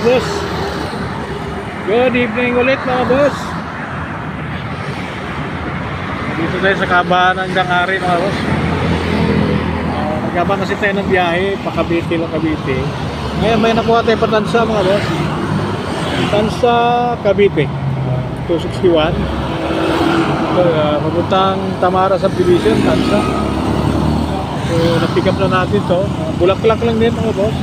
boss. Good evening ulit mga boss. Dito tayo sa kabahan ng Dangari mga boss. Nagabang kasi tayo ng biyahe pa Cavite lang Cavite. Ngayon may nakuha tayo pa Tansa mga boss. Tansa Cavite 261. Papuntang Tamara Subdivision Tansa. So na-pick up na natin to. Bulaklak lang din mga boss.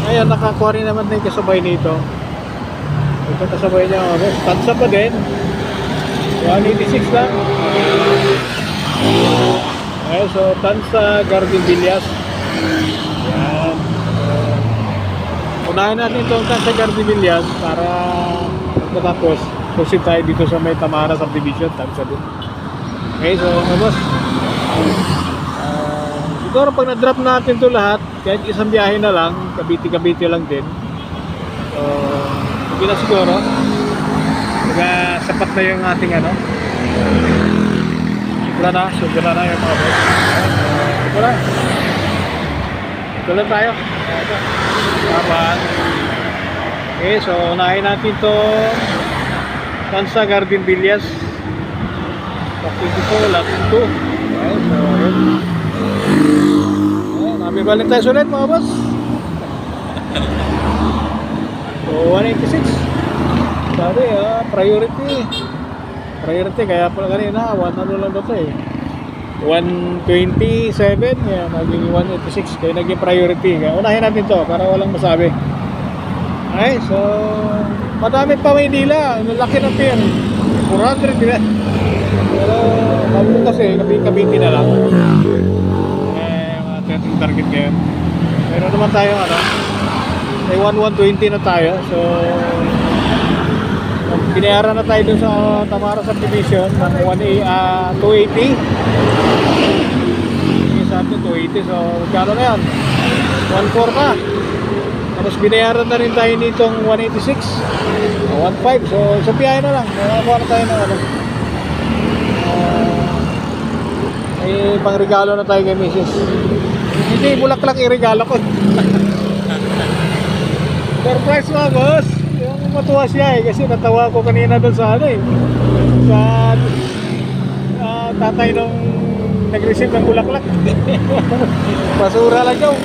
Ngayon nakakuha rin naman tayo kasabay nito. Ito kasabay niya mga boss. Tansa pa din 186 lang. Okay, so Tansa Garden Villas. Yan. Unahin natin itong Tansa Garden Villas para matapos proceed tayo dito sa may Tamara Subdivision Tansa din. Okay, so mga boss, siguro pag na-drop natin to lahat, kahit isang biyahe na lang, Cavite lang din. So, hindi na siguro. Sapat na yung ating ano. Sobra na yung mga boss. Ito lang tayo. Sapat. Okay, so unahin natin to Tansa Garden Villas. Pakito po, lahat ito. Okay, so yun. Nabibalik tayo ulit mga boss. So 186. Sabi priority kaya pala kanina 1 ano lang ito 127 yan, naging 186 kaya naging priority. Kaya unahin natin to para walang masabi. Okay, so madami pa Maynila, laki ng pier 400 diba? Pero mabuto kasi Cavite na lang. Yung target ngayon. Meron naman tayo may 1120 na tayo. So binayaran na tayo dun sa Tamara Subdivision ng 280. Sa atin 280. So magkano na yan? 1.4 na. Tapos binayaran na rin tayo nitong 186 1.5. So sa biyahe na lang nakakuha na tayo ng pang regalo na tayo kay Mrs. Hindi bulaklak i-regalo ko. Surprise mga boss. Yung matuwa siya kasi natawa ko kanina doon sa sa tatay nung nag-receive ng bulaklak. Basura lang daw.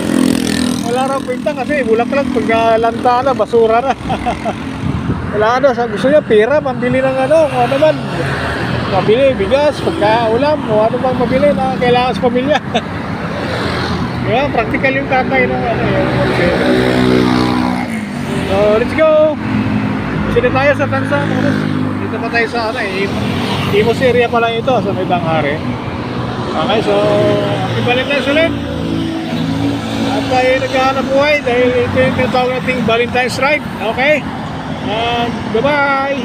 Wala raw kwenta kasi bulaklak pag lanta na basura na. Wala gusto niya pera pambili ng kung ano man. Mabili bigas, pagka-ulam o ano bang mabili na kailangan sa pamilya. Kaya practical yung tatay ng So let's go. Sino tayo sa Tansa? Dito pa tayo sa Imos area pa lang ito sa may Dangari. Okay, so ibalik na sulit. At tayo naghahanap buhay dahil ito yung tinatawag nating Valentine's Ride. Okay, and bye bye.